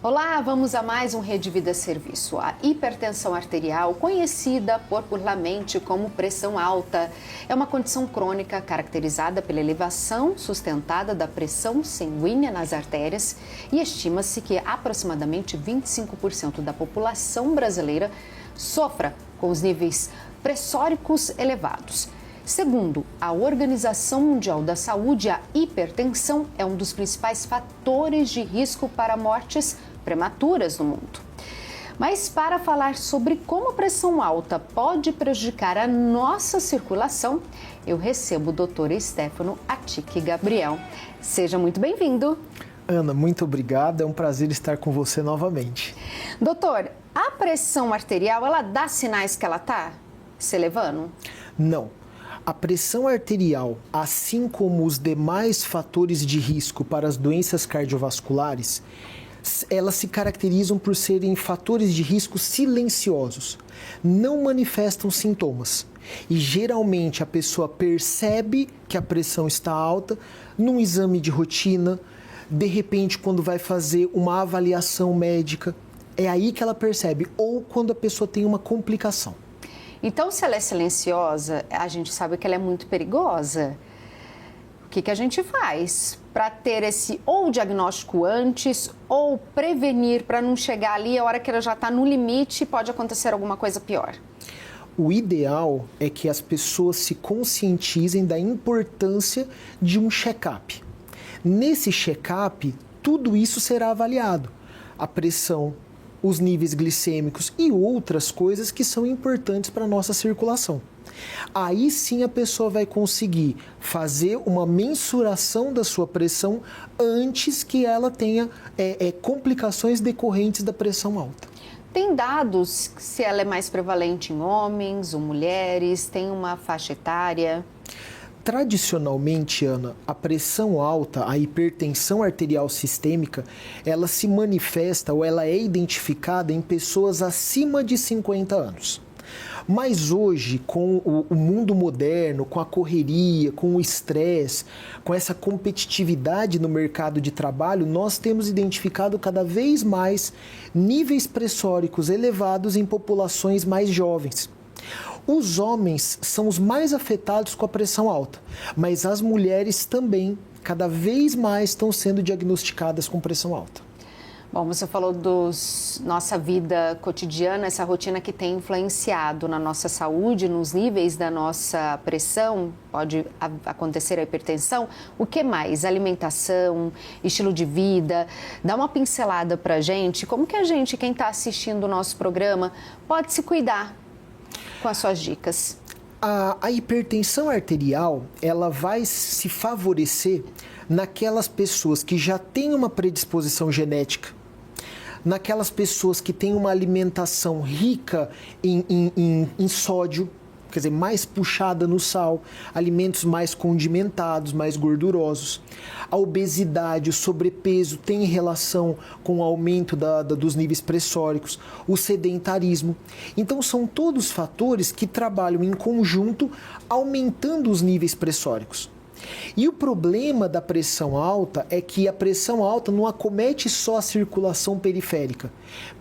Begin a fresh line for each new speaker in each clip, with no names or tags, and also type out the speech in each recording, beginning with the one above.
Olá, vamos a mais um Rede Vida Serviço. A hipertensão arterial, conhecida popularmente como pressão alta, é uma condição crônica caracterizada pela elevação sustentada da pressão sanguínea nas artérias e estima-se que aproximadamente 25% da população brasileira sofra com os níveis pressóricos elevados. Segundo a Organização Mundial da Saúde, a hipertensão é um dos principais fatores de risco para mortes prematuras no mundo. Mas para falar sobre como a pressão alta pode prejudicar a nossa circulação, eu recebo o Dr. Stefano Attic Gabriel. Seja muito bem-vindo.
Ana, muito obrigada. É um prazer estar com você novamente.
Doutor, a pressão arterial, ela dá sinais que ela está se elevando?
Não. A pressão arterial, assim como os demais fatores de risco para as doenças cardiovasculares, elas se caracterizam por serem fatores de risco silenciosos, não manifestam sintomas. E geralmente a pessoa percebe que a pressão está alta num exame de rotina, de repente quando vai fazer uma avaliação médica, é aí que ela percebe, ou quando a pessoa tem uma complicação.
Então, se ela é silenciosa, a gente sabe que ela é muito perigosa. O que a gente faz para ter esse ou diagnóstico antes ou prevenir para não chegar ali a hora que ela já está no limite e pode acontecer alguma coisa pior?
O ideal é que as pessoas se conscientizem da importância de um check-up. Nesse check-up, tudo isso será avaliado. A pressão, os níveis glicêmicos e outras coisas que são importantes para a nossa circulação. Aí sim a pessoa vai conseguir fazer uma mensuração da sua pressão antes que ela tenha complicações decorrentes da pressão alta.
Tem dados se ela é mais prevalente em homens ou mulheres? Tem uma faixa etária?
Tradicionalmente, Ana, a pressão alta, a hipertensão arterial sistêmica, ela se manifesta ou ela é identificada em pessoas acima de 50 anos. Mas hoje, com o mundo moderno, com a correria, com o estresse, com essa competitividade no mercado de trabalho, nós temos identificado cada vez mais níveis pressóricos elevados em populações mais jovens. Os homens são os mais afetados com a pressão alta, mas as mulheres também, cada vez mais, estão sendo diagnosticadas com pressão alta.
Bom, você falou da nossa vida cotidiana, essa rotina que tem influenciado na nossa saúde, nos níveis da nossa pressão, pode acontecer a hipertensão. O que mais? Alimentação, estilo de vida. Dá uma pincelada pra gente. Como que a gente, quem está assistindo o nosso programa, pode se cuidar com as suas dicas?
A hipertensão arterial, ela vai se favorecer naquelas pessoas que já têm uma predisposição genética, naquelas pessoas que têm uma alimentação rica em sódio, quer dizer, mais puxada no sal, alimentos mais condimentados, mais gordurosos. A obesidade, o sobrepeso tem relação com o aumento dos níveis pressóricos, o sedentarismo. Então, são todos fatores que trabalham em conjunto, aumentando os níveis pressóricos. E o problema da pressão alta é que a pressão alta não acomete só a circulação periférica,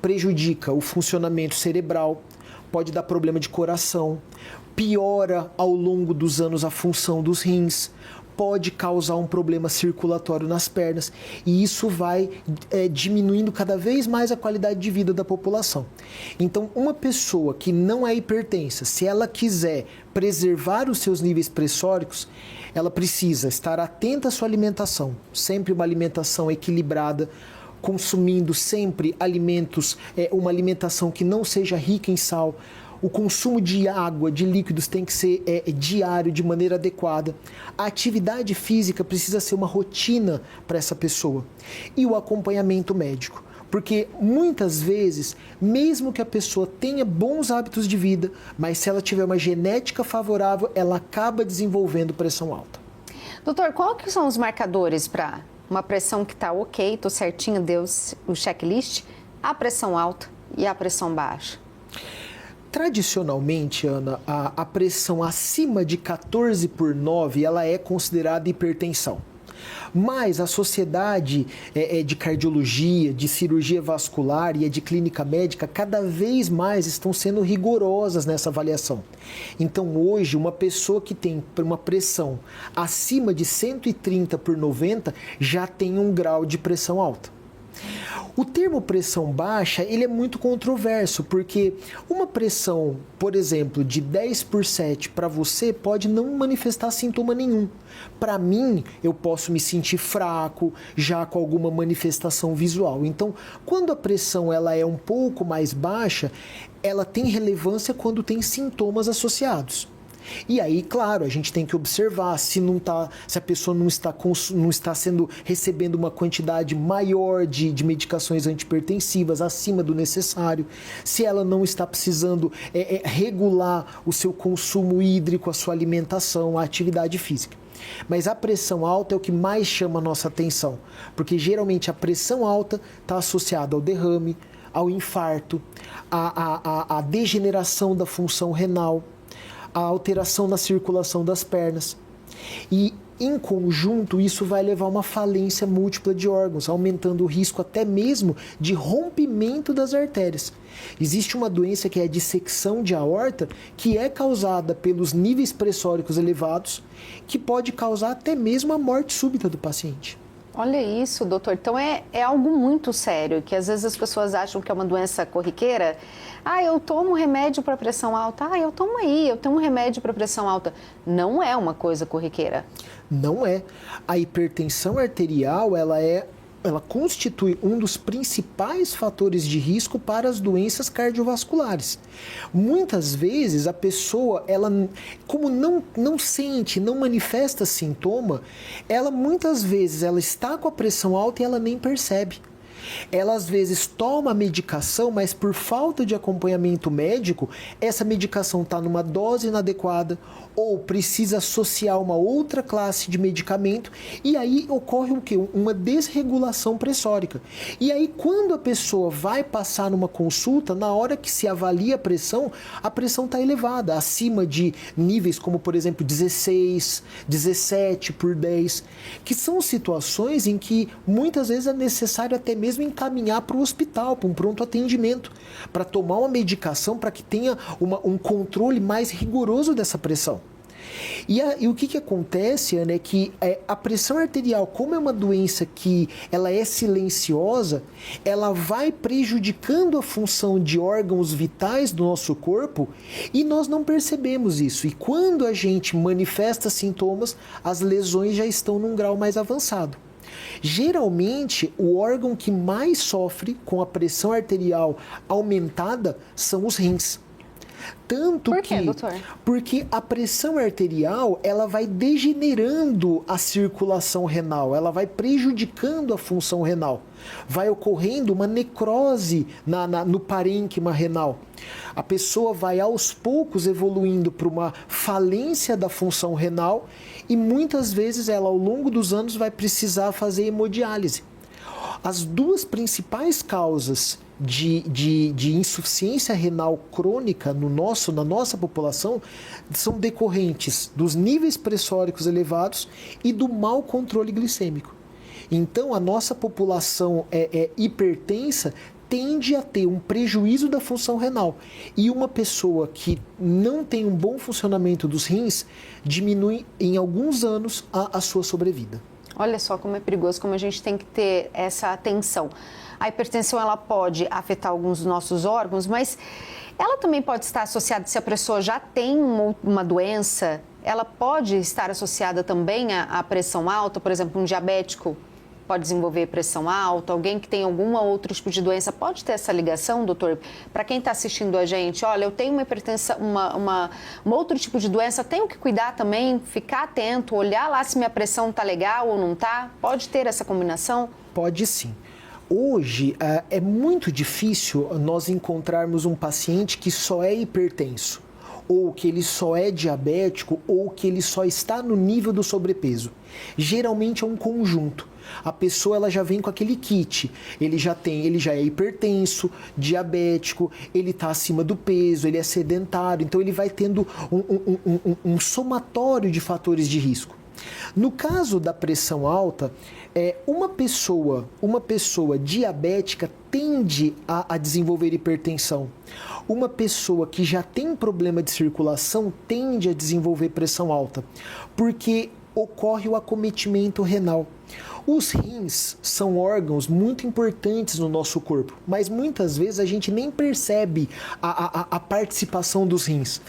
prejudica o funcionamento cerebral, pode dar problema de coração, piora ao longo dos anos a função dos rins, pode causar um problema circulatório nas pernas e isso vai diminuindo cada vez mais a qualidade de vida da população. Então, uma pessoa que não é hipertensa, se ela quiser preservar os seus níveis pressóricos, ela precisa estar atenta à sua alimentação, sempre uma alimentação equilibrada, consumindo sempre alimentos, uma alimentação que não seja rica em sal. O consumo de água, de líquidos tem que ser diário, de maneira adequada. A atividade física precisa ser uma rotina para essa pessoa. E o acompanhamento médico. Porque muitas vezes, mesmo que a pessoa tenha bons hábitos de vida, mas se ela tiver uma genética favorável, ela acaba desenvolvendo pressão alta.
Doutor, qual que são os marcadores para uma pressão que está ok, estou certinho, deu o checklist, a pressão alta e a pressão baixa?
Tradicionalmente, Ana, a pressão acima de 14/9, ela é considerada hipertensão. Mas a sociedade de cardiologia, de cirurgia vascular e a de clínica médica, cada vez mais estão sendo rigorosas nessa avaliação. Então, hoje, uma pessoa que tem uma pressão acima de 130/90 já tem um grau de pressão alta. O termo pressão baixa, ele é muito controverso, porque uma pressão, por exemplo, de 10/7 para você pode não manifestar sintoma nenhum. Para mim, eu posso me sentir fraco, já com alguma manifestação visual. Então, quando a pressão ela é um pouco mais baixa, ela tem relevância quando tem sintomas associados. E aí, claro, a gente tem que observar se a pessoa não está recebendo uma quantidade maior de medicações antipertensivas acima do necessário, se ela não está precisando regular o seu consumo hídrico, a sua alimentação, a atividade física. Mas a pressão alta é o que mais chama a nossa atenção, porque geralmente a pressão alta está associada ao derrame, ao infarto, à degeneração da função renal, a alteração na circulação das pernas. E, em conjunto, isso vai levar a uma falência múltipla de órgãos, aumentando o risco até mesmo de rompimento das artérias. Existe uma doença que é a dissecção de aorta, que é causada pelos níveis pressóricos elevados, que pode causar até mesmo a morte súbita do paciente.
Olha isso, doutor. Então é algo muito sério, que às vezes as pessoas acham que é uma doença corriqueira. Eu tomo remédio para pressão alta. Eu tomo remédio para pressão alta. Não é uma coisa corriqueira.
Não é. A hipertensão arterial, ela constitui um dos principais fatores de risco para as doenças cardiovasculares. Muitas vezes a pessoa, como não sente, não manifesta sintoma, muitas vezes ela está com a pressão alta e ela nem percebe. Ela às vezes toma a medicação, mas por falta de acompanhamento médico, essa medicação está numa dose inadequada ou precisa associar uma outra classe de medicamento e aí ocorre o quê? Uma desregulação pressórica. E aí quando a pessoa vai passar numa consulta, na hora que se avalia a pressão está elevada, acima de níveis como, por exemplo, 16, 17/10, que são situações em que muitas vezes é necessário até mesmo encaminhar para o hospital, para um pronto atendimento, para tomar uma medicação para que tenha um controle mais rigoroso dessa pressão. E o que acontece, Ana, é que a pressão arterial, como é uma doença que ela é silenciosa, ela vai prejudicando a função de órgãos vitais do nosso corpo e nós não percebemos isso. E quando a gente manifesta sintomas, as lesões já estão num grau mais avançado. Geralmente, o órgão que mais sofre com a pressão arterial aumentada são os rins.
Por quê, doutor?
Porque a pressão arterial, ela vai degenerando a circulação renal, ela vai prejudicando a função renal. Vai ocorrendo uma necrose no parênquima renal. A pessoa vai aos poucos evoluindo para uma falência da função renal e muitas vezes ela, ao longo dos anos, vai precisar fazer hemodiálise. As duas principais causas de insuficiência renal crônica na nossa população são decorrentes dos níveis pressóricos elevados e do mau controle glicêmico. Então, a nossa população hipertensa tende a ter um prejuízo da função renal. E uma pessoa que não tem um bom funcionamento dos rins diminui em alguns anos a sua sobrevida.
Olha só como é perigoso, como a gente tem que ter essa atenção. A hipertensão, ela pode afetar alguns dos nossos órgãos, mas ela também pode estar associada, se a pessoa já tem uma doença, ela pode estar associada também à pressão alta, por exemplo, um diabético pode desenvolver pressão alta, alguém que tem algum outro tipo de doença pode ter essa ligação, doutor? Para quem está assistindo a gente, olha, eu tenho uma hipertensão, um outro tipo de doença, tenho que cuidar também, ficar atento, olhar lá se minha pressão está legal ou não está? Pode ter essa combinação?
Pode sim. Hoje é muito difícil nós encontrarmos um paciente que só é hipertenso, ou que ele só é diabético, ou que ele só está no nível do sobrepeso. Geralmente é um conjunto. A pessoa ela já vem com aquele kit, ele já é hipertenso, diabético, ele está acima do peso, ele é sedentário, então ele vai tendo um somatório de fatores de risco. No caso da pressão alta, uma pessoa diabética tende a desenvolver hipertensão. Uma pessoa que já tem problema de circulação tende a desenvolver pressão alta, porque ocorre o acometimento renal. Os rins são órgãos muito importantes no nosso corpo, mas muitas vezes a gente nem percebe a participação dos rins.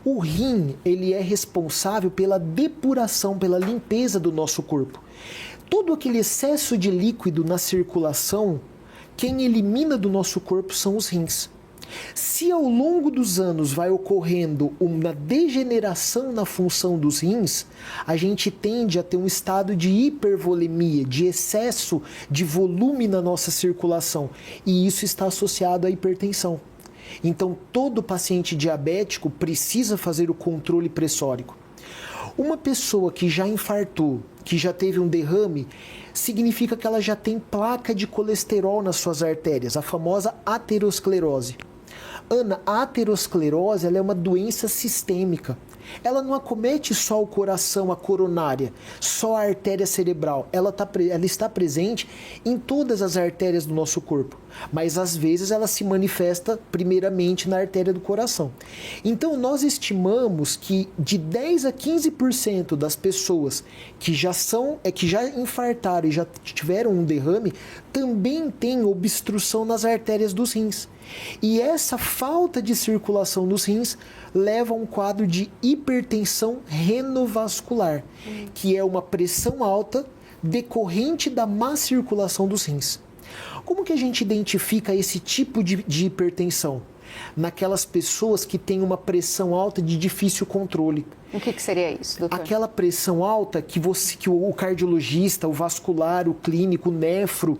O rim, ele é responsável pela depuração, pela limpeza do nosso corpo. Todo aquele excesso de líquido na circulação, quem elimina do nosso corpo são os rins. Se ao longo dos anos vai ocorrendo uma degeneração na função dos rins, a gente tende a ter um estado de hipervolemia, de excesso de volume na nossa circulação, e isso está associado à hipertensão. Então, todo paciente diabético precisa fazer o controle pressórico. Uma pessoa que já infartou, que já teve um derrame, significa que ela já tem placa de colesterol nas suas artérias, a famosa aterosclerose. Ana, a aterosclerose ela é uma doença sistêmica. Ela não acomete só o coração, a coronária, só a artéria cerebral. Ela está presente em todas as artérias do nosso corpo, mas às vezes ela se manifesta primeiramente na artéria do coração. Então nós estimamos que de 10 a 15% das pessoas que já infartaram e já tiveram um derrame, também tem obstrução nas artérias dos rins. E essa falta de circulação nos rins leva a um quadro de hipertensão renovascular, que é uma pressão alta decorrente da má circulação dos rins. Como que a gente identifica esse tipo de hipertensão? Naquelas pessoas que têm uma pressão alta de difícil controle.
O que seria isso, doutor?
Aquela pressão alta que o cardiologista, o vascular, o clínico, o nefro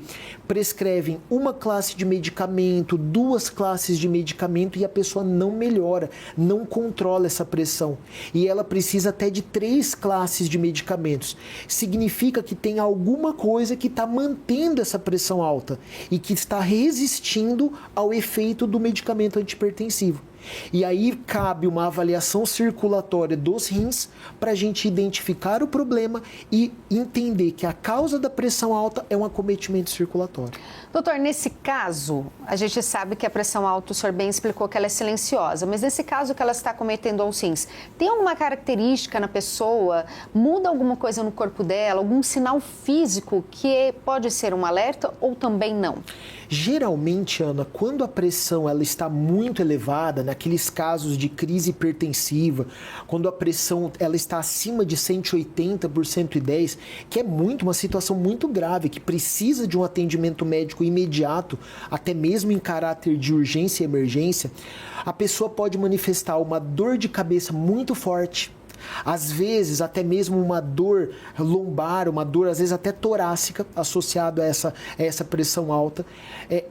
prescrevem uma classe de medicamento, 2 classes de medicamento e a pessoa não melhora, não controla essa pressão. E ela precisa até de 3 classes de medicamentos. Significa que tem alguma coisa que está mantendo essa pressão alta e que está resistindo ao efeito do medicamento antihipertensivo. E aí cabe uma avaliação circulatória dos rins para a gente identificar o problema e entender que a causa da pressão alta é um acometimento circulatório.
Doutor, nesse caso, a gente sabe que a pressão alta, o senhor bem explicou que ela é silenciosa, mas nesse caso que ela está acometendo aos rins, tem alguma característica na pessoa, muda alguma coisa no corpo dela, algum sinal físico que pode ser um alerta ou também não?
Geralmente, Ana, quando a pressão ela está muito elevada, naqueles casos de crise hipertensiva, quando a pressão ela está acima de 180 por 110, que é uma situação muito grave, que precisa de um atendimento médico imediato, até mesmo em caráter de urgência e emergência, a pessoa pode manifestar uma dor de cabeça muito forte, às vezes até mesmo uma dor lombar, uma dor às vezes até torácica associada a essa pressão alta.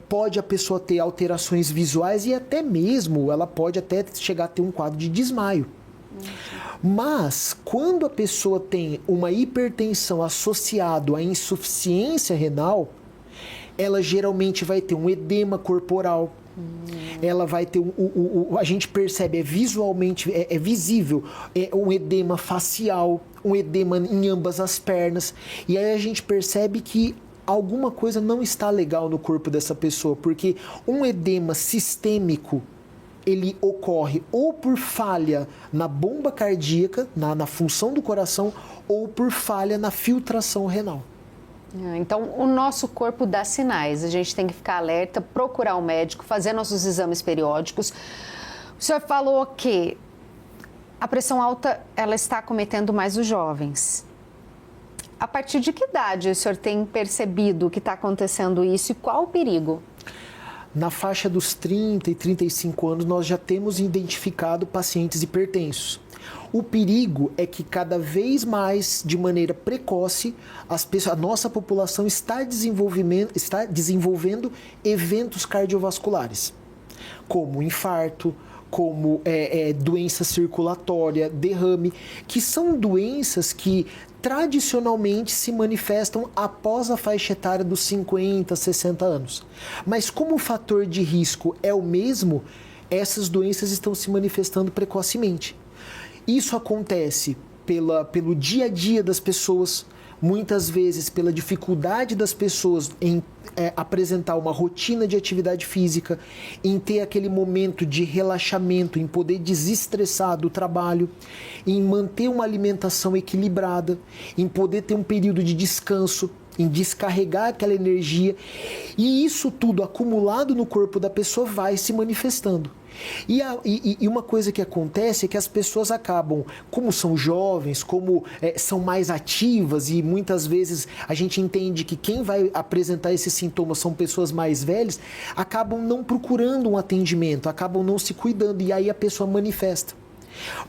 Pode a pessoa ter alterações visuais e até mesmo ela pode até chegar a ter um quadro de desmaio. Mas quando a pessoa tem uma hipertensão associada à insuficiência renal, ela geralmente vai ter um edema corporal. Ela vai ter a gente percebe visualmente, é visível, um edema facial, um edema em ambas as pernas. E aí a gente percebe que alguma coisa não está legal no corpo dessa pessoa, porque um edema sistêmico, ele ocorre ou por falha na bomba cardíaca, na função do coração, ou por falha na filtração renal.
Então, o nosso corpo dá sinais, a gente tem que ficar alerta, procurar um médico, fazer nossos exames periódicos. O senhor falou que a pressão alta, ela está acometendo mais os jovens. A partir de que idade o senhor tem percebido que está acontecendo isso e qual o perigo?
Na faixa dos 30 e 35 anos, nós já temos identificado pacientes hipertensos. O perigo é que cada vez mais, de maneira precoce, a nossa população está desenvolvendo eventos cardiovasculares, como infarto, como doença circulatória, derrame, que são doenças que tradicionalmente se manifestam após a faixa etária dos 50, 60 anos. Mas como o fator de risco é o mesmo, essas doenças estão se manifestando precocemente. Isso acontece pelo dia a dia das pessoas, muitas vezes pela dificuldade das pessoas em apresentar uma rotina de atividade física, em ter aquele momento de relaxamento, em poder desestressar do trabalho, em manter uma alimentação equilibrada, em poder ter um período de descanso, em descarregar aquela energia. E isso tudo acumulado no corpo da pessoa vai se manifestando. E uma coisa que acontece é que as pessoas acabam, como são jovens, como são mais ativas, e muitas vezes a gente entende que quem vai apresentar esses sintomas são pessoas mais velhas, acabam não procurando um atendimento, acabam não se cuidando, e aí a pessoa manifesta.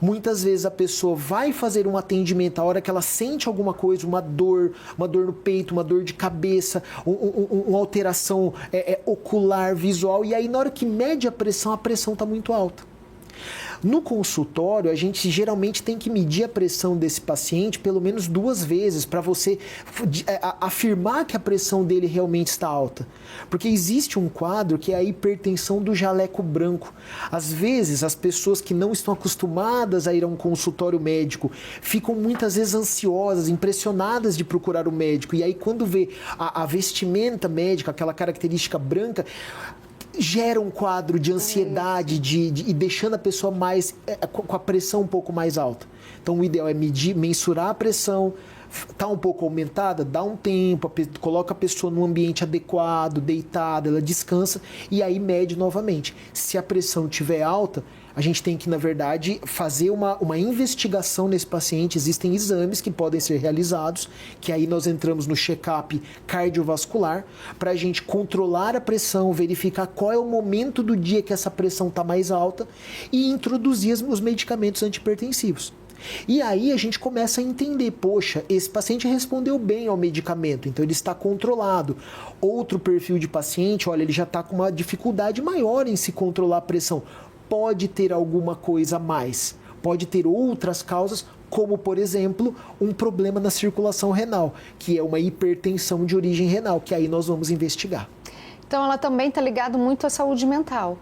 Muitas vezes a pessoa vai fazer um atendimento, a hora que ela sente alguma coisa, uma dor no peito, uma dor de cabeça, uma alteração ocular, visual, e aí na hora que mede a pressão está muito alta. No consultório, a gente geralmente tem que medir a pressão desse paciente pelo menos 2 vezes para você afirmar que a pressão dele realmente está alta. Porque existe um quadro que é a hipertensão do jaleco branco. Às vezes, as pessoas que não estão acostumadas a ir a um consultório médico ficam muitas vezes ansiosas, impressionadas de procurar o médico. E aí, quando vê a vestimenta médica, aquela característica branca, gera um quadro de ansiedade e deixando a pessoa mais com a pressão um pouco mais alta. Então, o ideal é mensurar a pressão. Está um pouco aumentada, dá um tempo, coloca a pessoa num ambiente adequado, deitada, ela descansa e aí mede novamente. Se a pressão estiver alta, a gente tem que, na verdade, fazer uma investigação nesse paciente. Existem exames que podem ser realizados, que aí nós entramos no check-up cardiovascular, para a gente controlar a pressão, verificar qual é o momento do dia que essa pressão está mais alta e introduzir os medicamentos antihipertensivos. E aí a gente começa a entender, poxa, esse paciente respondeu bem ao medicamento, então ele está controlado. Outro perfil de paciente, olha, ele já está com uma dificuldade maior em se controlar a pressão. Pode ter alguma coisa a mais, pode ter outras causas, como, por exemplo, um problema na circulação renal, que é uma hipertensão de origem renal, que aí nós vamos investigar.
Então ela também está ligada muito à saúde mental.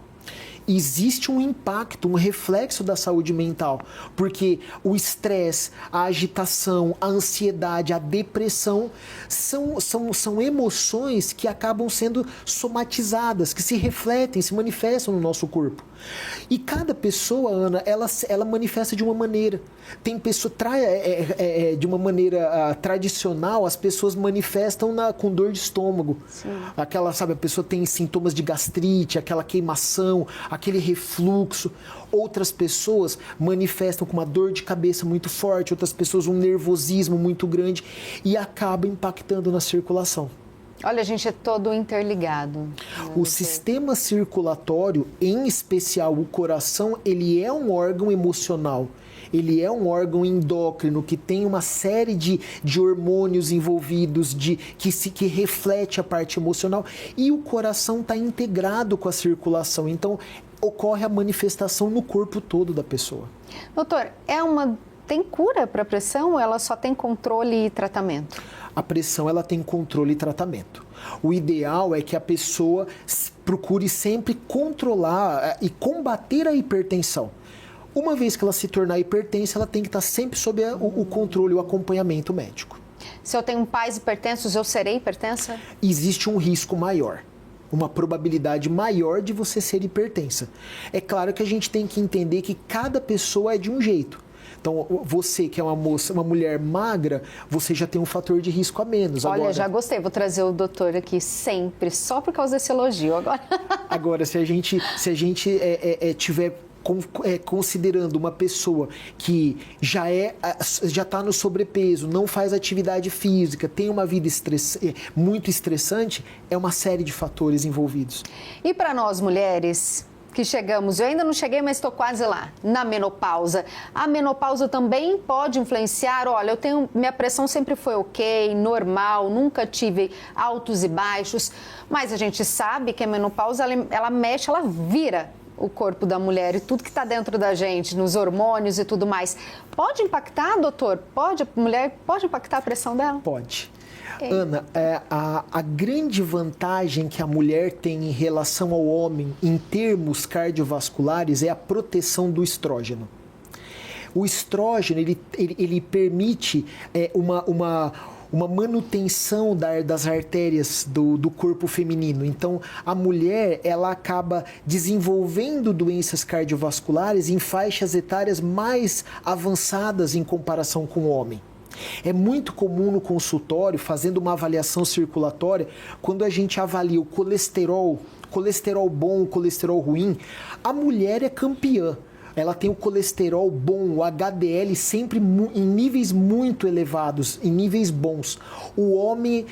Existe um impacto, um reflexo da saúde mental, porque o estresse, a agitação, a ansiedade, a depressão são emoções que acabam sendo somatizadas, que se refletem, se manifestam no nosso corpo. E cada pessoa, Ana, ela manifesta de uma maneira. Tem pessoa, de uma maneira tradicional, as pessoas manifestam com dor de estômago. Sim. Aquela, sabe, a pessoa tem sintomas de gastrite, aquela queimação, aquele refluxo. Outras pessoas manifestam com uma dor de cabeça muito forte, outras pessoas um nervosismo muito grande e acaba impactando na circulação.
Olha, a gente é todo interligado.
O sistema circulatório, em especial o coração, ele é um órgão emocional. Ele é um órgão endócrino que tem uma série de hormônios envolvidos, que reflete a parte emocional. E o coração está integrado com a circulação. Então, ocorre a manifestação no corpo todo da pessoa.
Doutor, tem cura para a pressão ou ela só tem controle e tratamento?
A pressão ela tem controle e tratamento. O ideal é que a pessoa procure sempre controlar e combater a hipertensão. Uma vez que ela se tornar hipertensa, ela tem que estar sempre sob o controle e o acompanhamento médico.
Se eu tenho pais hipertensos, eu serei hipertensa?
Existe um risco maior, uma probabilidade maior de você ser hipertensa. É claro que a gente tem que entender que cada pessoa é de um jeito. Então, você que é uma mulher magra, você já tem um fator de risco a menos.
Olha,
agora,
já gostei, vou trazer o doutor aqui sempre, só por causa desse elogio agora.
Agora, se a gente tiver considerando uma pessoa que já está no sobrepeso, não faz atividade física, tem uma vida muito estressante, é uma série de fatores envolvidos.
E para nós mulheres que chegamos, eu ainda não cheguei, mas estou quase lá, na menopausa. A menopausa também pode influenciar? Olha, minha pressão sempre foi ok, normal, nunca tive altos e baixos, mas a gente sabe que a menopausa, ela mexe, ela vira o corpo da mulher e tudo que está dentro da gente, nos hormônios e tudo mais. Pode impactar, doutor? A mulher pode impactar a pressão dela?
Pode. Ana, a grande vantagem que a mulher tem em relação ao homem em termos cardiovasculares é a proteção do estrógeno. O estrógeno, ele permite uma manutenção das artérias do corpo feminino. Então, a mulher, ela acaba desenvolvendo doenças cardiovasculares em faixas etárias mais avançadas em comparação com o homem. É muito comum no consultório, fazendo uma avaliação circulatória, quando a gente avalia o colesterol bom, o colesterol ruim, a mulher é campeã. Ela tem o colesterol bom, o HDL sempre em níveis muito elevados, em níveis bons. O homem,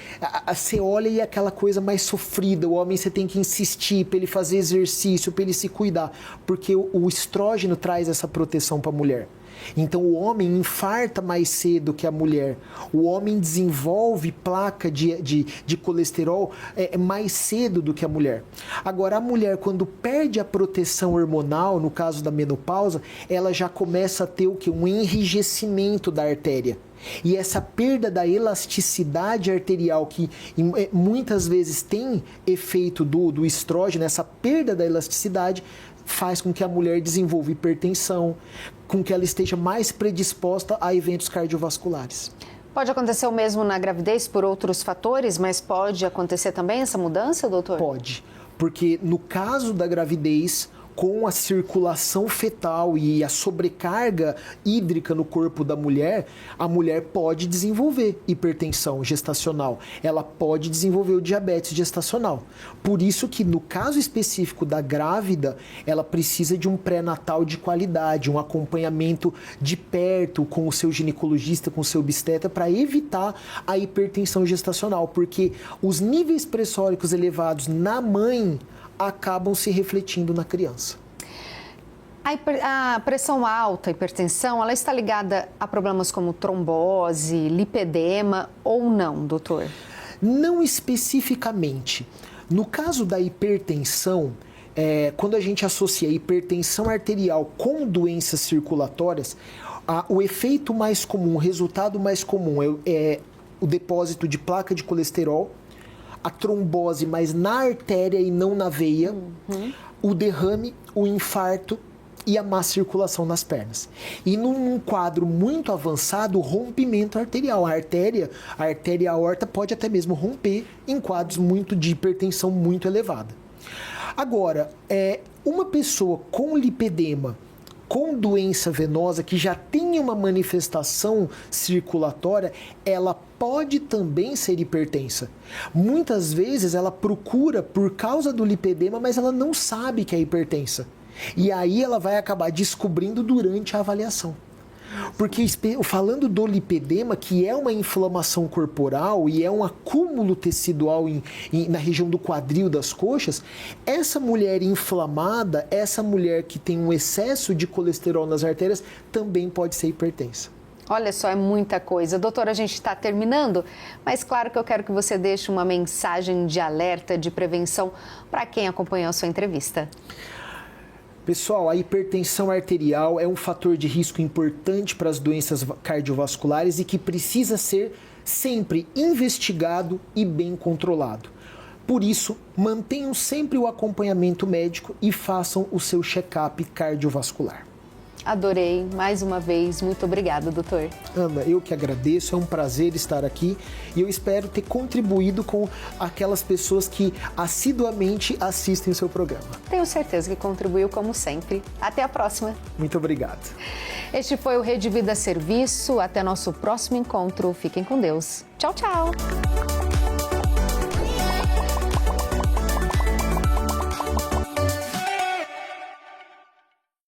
você olha e é aquela coisa mais sofrida. O homem você tem que insistir para ele fazer exercício, para ele se cuidar. Porque o estrógeno traz essa proteção para a mulher. Então o homem infarta mais cedo que a mulher. O homem desenvolve placa de colesterol mais cedo do que a mulher. Agora, a mulher, quando perde a proteção hormonal, no caso da menopausa, ela já começa a ter o quê? Um enrijecimento da artéria. E essa perda da elasticidade arterial, que muitas vezes tem efeito do estrógeno, essa perda da elasticidade faz com que a mulher desenvolva hipertensão, com que ela esteja mais predisposta a eventos cardiovasculares.
Pode acontecer o mesmo na gravidez por outros fatores, mas pode acontecer também essa mudança, doutor?
Pode, porque no caso da gravidez, com a circulação fetal e a sobrecarga hídrica no corpo da mulher, a mulher pode desenvolver hipertensão gestacional, ela pode desenvolver o diabetes gestacional. Por isso que no caso específico da grávida, ela precisa de um pré-natal de qualidade, um acompanhamento de perto com o seu ginecologista, com o seu obstetra, para evitar a hipertensão gestacional, porque os níveis pressóricos elevados na mãe acabam se refletindo na criança.
A pressão alta, a hipertensão, ela está ligada a problemas como trombose, lipedema ou não, doutor?
Não especificamente. No caso da hipertensão, quando a gente associa a hipertensão arterial com doenças circulatórias, o efeito mais comum, o resultado mais comum é o depósito de placa de colesterol, a trombose, mas na artéria e não na veia, o derrame, o infarto e a má circulação nas pernas. E num quadro muito avançado, o rompimento arterial. A artéria e a aorta pode até mesmo romper em quadros de hipertensão muito elevada. Agora, uma pessoa com lipedema, com doença venosa, que já tem uma manifestação circulatória, ela pode também ser hipertensa. Muitas vezes ela procura por causa do lipedema, mas ela não sabe que é hipertensa. E aí ela vai acabar descobrindo durante a avaliação. Porque falando do lipedema, que é uma inflamação corporal e é um acúmulo tecidual na região do quadril, das coxas, essa mulher inflamada, essa mulher que tem um excesso de colesterol nas artérias, também pode ser hipertensa.
Olha só, é muita coisa. Doutora, a gente está terminando, mas claro que eu quero que você deixe uma mensagem de alerta, de prevenção para quem acompanhou a sua entrevista.
Pessoal, a hipertensão arterial é um fator de risco importante para as doenças cardiovasculares e que precisa ser sempre investigado e bem controlado. Por isso, mantenham sempre o acompanhamento médico e façam o seu check-up cardiovascular.
Adorei, mais uma vez, muito obrigada, doutor.
Ana, eu que agradeço, é um prazer estar aqui e eu espero ter contribuído com aquelas pessoas que assiduamente assistem o seu programa.
Tenho certeza que contribuiu como sempre. Até a próxima.
Muito obrigado.
Este foi o Rede Vida Serviço. Até nosso próximo encontro. Fiquem com Deus. Tchau, tchau.